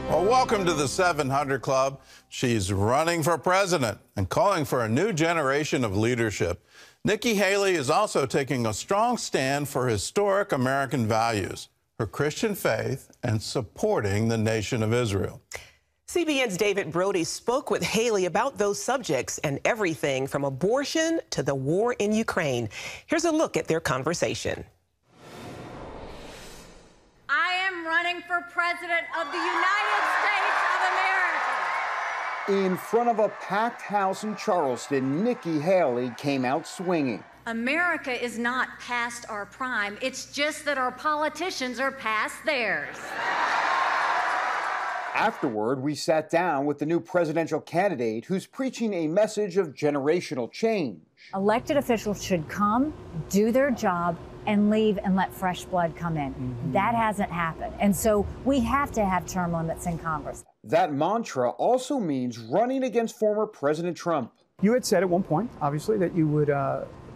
Well, welcome to the 700 Club. She's running for president and calling for a new generation of leadership. Nikki Haley is also taking a strong stand for historic American values, her Christian faith, and supporting the nation of Israel. CBN's David Brody spoke with Haley about those subjects and everything from abortion to the war in Ukraine. Here's a look at their conversation. I am running for president of the United States of America. In front of a packed house in Charleston, Nikki Haley came out swinging. America is not past our prime. It's just that our politicians are past theirs. Afterward, we sat down with the new presidential candidate who's preaching a message of generational change. Elected officials should come, do their job, and leave and let fresh blood come in. That hasn't happened. And so we have to have term limits in Congress. That mantra also means running against former President Trump. You had said at one point, obviously, that you would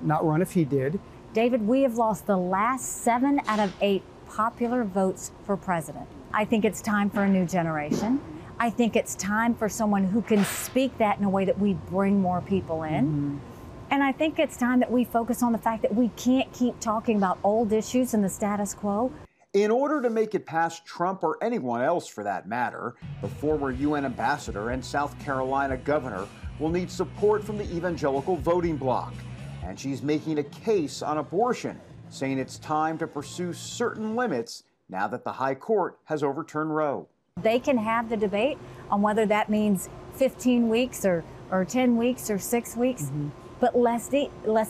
not run if he did. David, we have lost the last 7 out of 8 popular votes for president. I think it's time for a new generation. I think it's time for someone who can speak that in a way that we bring more people in. And I think it's time that we focus on the fact that we can't keep talking about old issues and the status quo. In order to make it past Trump or anyone else for that matter, the former UN ambassador and South Carolina governor will need support from the evangelical voting bloc. And she's making a case on abortion, saying it's time to pursue certain limits now that the High Court has overturned Roe. They can have the debate on whether that means 15 weeks or 10 weeks or 6 weeks. But let's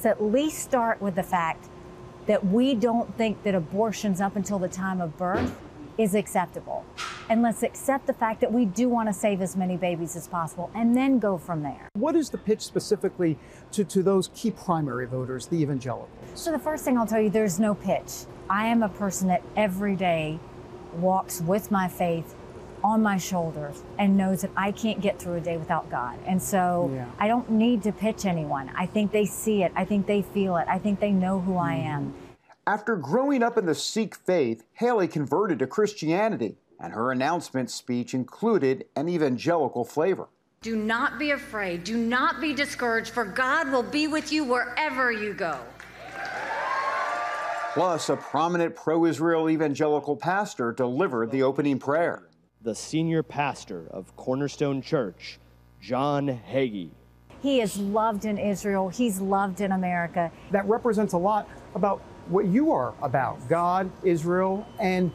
at least start with the fact that we don't think that abortions up until the time of birth is acceptable. And let's accept the fact that we do want to save as many babies as possible and then go from there. What is the pitch specifically to those key primary voters, the evangelicals? So the first thing I'll tell you, there's no pitch. I am a person that every day walks with my faith on my shoulders and knows that I can't get through a day without God. And so I don't need to pitch anyone. I think they see it. I think they feel it. I think they know who I am. After growing up in the Sikh faith, Haley converted to Christianity, and her announcement speech included an evangelical flavor. Do not be afraid. Do not be discouraged, for God will be with you wherever you go. Plus, a prominent pro-Israel evangelical pastor delivered the opening prayer. The senior pastor of Cornerstone Church, John Hagee. He is loved in Israel. He's loved in America. That represents a lot about what you are about, God, Israel, and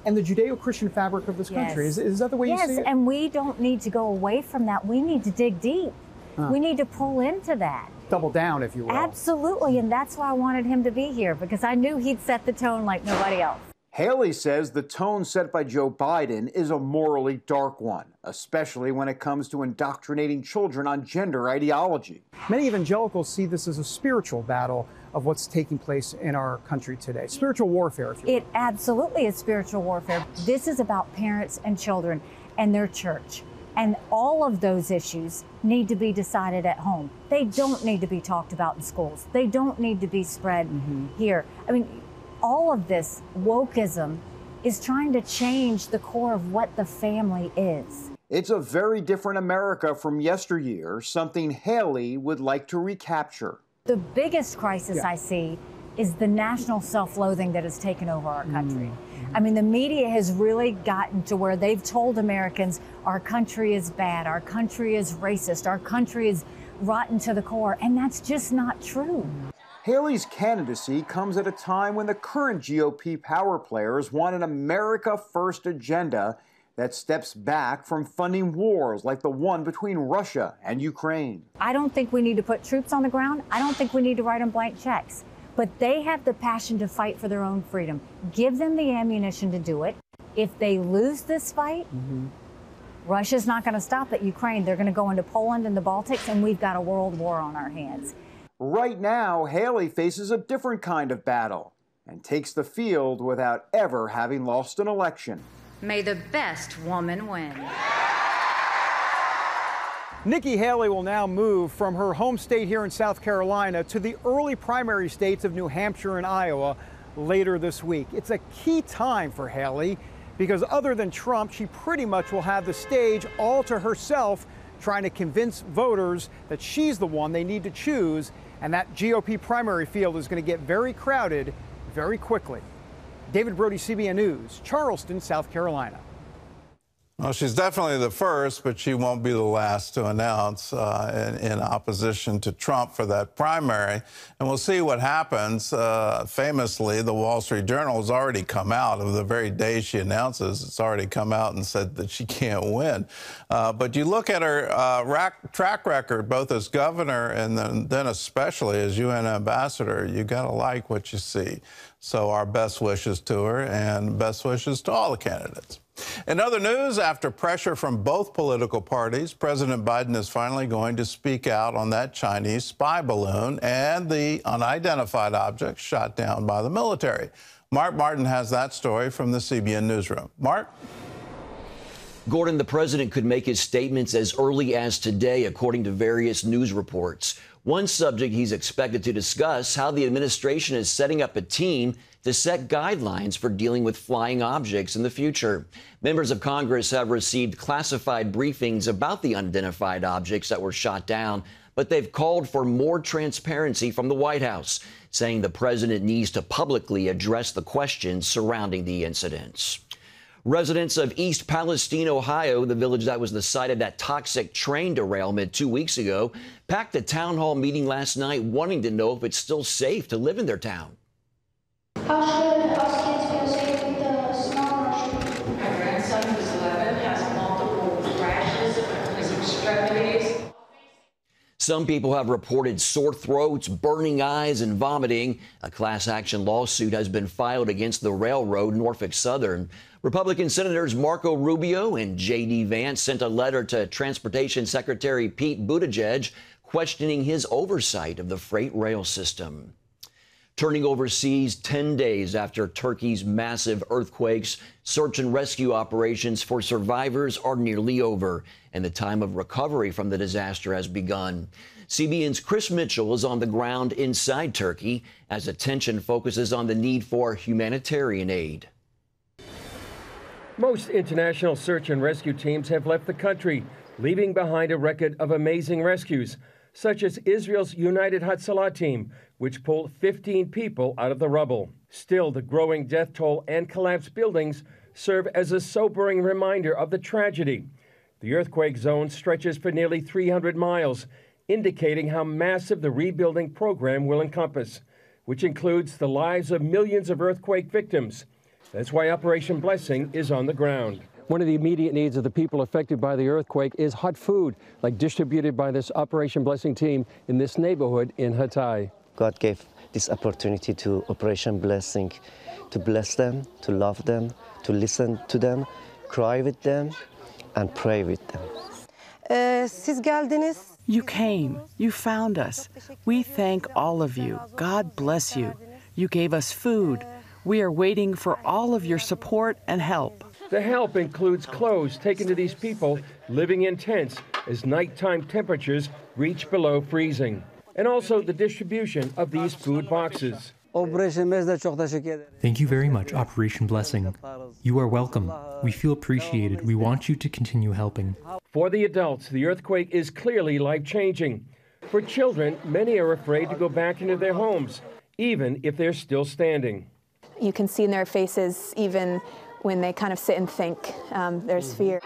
the Judeo-Christian fabric of this country. Is that the way you see it? Yes, and we don't need to go away from that. We need to dig deep. We need to pull into that. Double down, if you will. Absolutely, and that's why I wanted him to be here, because I knew he'd set the tone like nobody else. Haley says the tone set by Joe Biden is a morally dark one, especially when it comes to indoctrinating children on gender ideology. Many evangelicals see this as a spiritual battle of what's taking place in our country today. Spiritual warfare, if you will. It absolutely is spiritual warfare. This is about parents and children and their church. And all of those issues need to be decided at home. They don't need to be talked about in schools. They don't need to be spread here. I mean, all of this wokeism is trying to change the core of what the family is. It's a very different America from yesteryear, something Haley would like to recapture. The biggest crisis I see is the national self-loathing that has taken over our country. I mean, the media has really gotten to where they've told Americans our country is bad, our country is racist, our country is rotten to the core, and that's just not true. Haley's candidacy comes at a time when the current GOP power players want an America First agenda that steps back from funding wars like the one between Russia and Ukraine. I don't think we need to put troops on the ground. I don't think we need to write them blank checks. But they have the passion to fight for their own freedom. Give them the ammunition to do it. If they lose this fight, Russia's not going to stop at Ukraine. They're going to go into Poland and the Baltics, and we've got a world war on our hands. Right now, Haley faces a different kind of battle and takes the field without ever having lost an election. May the best woman win. Nikki Haley will now move from her home state here in South Carolina to the early primary states of New Hampshire and Iowa later this week. It's a key time for Haley because other than Trump, she pretty much will have the stage all to herself, trying to convince voters that she's the one they need to choose, and that GOP primary field is going to get very crowded very quickly. David Brody, CBN News, Charleston, South Carolina. Well, she's definitely the first, but she won't be the last to announce in opposition to Trump for that primary. And we'll see what happens. Famously, the Wall Street Journal has already come out of the very day she announces. It's already come out and said that she can't win. But you look at her track record, both as governor and then especially as UN ambassador, you got to like what you see. So our best wishes to her and best wishes to all the candidates. In other news, after pressure from both political parties, President Biden is finally going to speak out on that Chinese spy balloon and the unidentified object shot down by the military. Mark Martin has that story from the CBN Newsroom. Mark? Gordon, the president could make his statements as early as today, according to various news reports. One subject he's expected to discuss, how the administration is setting up a team to set guidelines for dealing with flying objects in the future. Members of Congress have received classified briefings about the unidentified objects that were shot down, but they've called for more transparency from the White House, saying the president needs to publicly address the questions surrounding the incidents. Residents of East Palestine, Ohio, the village that was the site of that toxic train derailment 2 weeks ago, packed a town hall meeting last night wanting to know if it's still safe to live in their town. How should us kids feel safe with the small mushroom? My grandson, who's 11, has multiple rashes on his extremities. Some people have reported sore throats, burning eyes, and vomiting. A class action lawsuit has been filed against the railroad, Norfolk Southern. Republican Senators Marco Rubio and J.D. Vance sent a letter to Transportation Secretary Pete Buttigieg questioning his oversight of the freight rail system. Turning overseas 10 days after Turkey's massive earthquakes, search and rescue operations for survivors are nearly over, and the time of recovery from the disaster has begun. CBN's Chris Mitchell is on the ground inside Turkey as attention focuses on the need for humanitarian aid. Most international search and rescue teams have left the country, leaving behind a record of amazing rescues, such as Israel's United Hatzalah team, which pulled 15 people out of the rubble. Still, the growing death toll and collapsed buildings serve as a sobering reminder of the tragedy. The earthquake zone stretches for nearly 300 miles, indicating how massive the rebuilding program will encompass, which includes the lives of millions of earthquake victims. That's why Operation Blessing is on the ground. One of the immediate needs of the people affected by the earthquake is hot food, like distributed by this Operation Blessing team in this neighborhood in Hatay. God gave this opportunity to Operation Blessing to bless them, to love them, to listen to them, cry with them, and pray with them. You came. You found us. We thank all of you. God bless you. You gave us food. We are waiting for all of your support and help. The help includes clothes taken to these people living in tents as nighttime temperatures reach below freezing, and also the distribution of these food boxes. Thank you very much, Operation Blessing. You are welcome. We feel appreciated. We want you to continue helping. For the adults, the earthquake is clearly life-changing. For children, many are afraid to go back into their homes, even if they're still standing. You can see in their faces, even when they kind of sit and think, there's fear.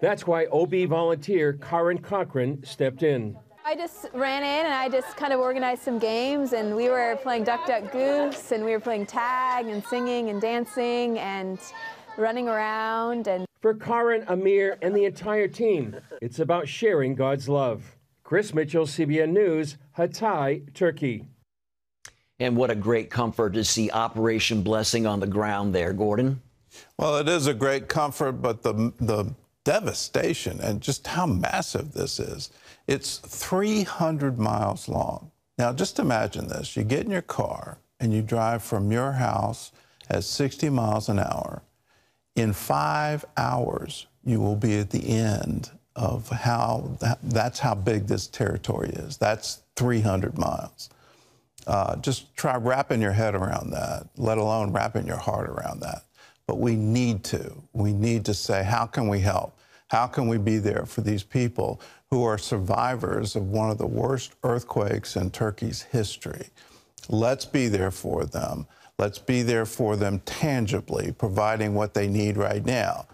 That's why OB volunteer Karen Cochran stepped in. I just ran in and I just kind of organized some games, and we were playing Duck, Duck, Goose, and we were playing tag and singing and dancing and running around. And for Karen, Amir, and the entire team, it's about sharing God's love. Chris Mitchell, CBN News, Hatay, Turkey. And what a great comfort to see Operation Blessing on the ground there, Gordon. Well, it is a great comfort, but the devastation and just how massive this is. It's 300 miles long. Now, just imagine this. You get in your car and you drive from your house at 60 miles an hour. In 5 hours, you will be at the end of that's how big this territory is. That's 300 miles. Just try wrapping your head around that, let alone wrapping your heart around that. But we need to. We need to say, how can we help? How can we be there for these people who are survivors of one of the worst earthquakes in Turkey's history? Let's be there for them. Let's be there for them tangibly, providing what they need right now.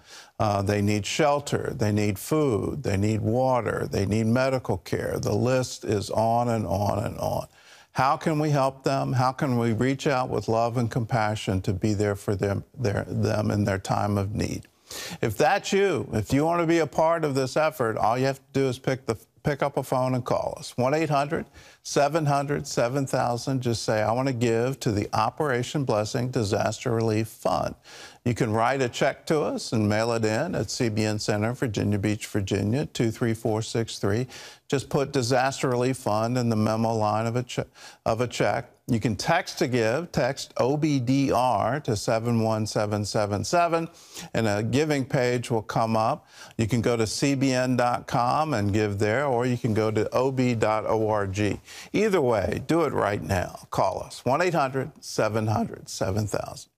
They need shelter, they need food, they need water, they need medical care. The list is on and on and on. How can we help them? How can we reach out with love and compassion to be there for them in their time of need? If that's you, if you want to be a part of this effort, all you have to do is pick up a phone and call us. 1-800-700-7000. Just say, I want to give to the Operation Blessing Disaster Relief Fund. You can write a check to us and mail it in at CBN Center, Virginia Beach, Virginia, 23463. Just put Disaster Relief Fund in the memo line of a check. You can text to give, text OBDR to 71777, and a giving page will come up. You can go to cbn.com and give there, or you can go to ob.org. Either way, do it right now. Call us, 1-800-700-7000.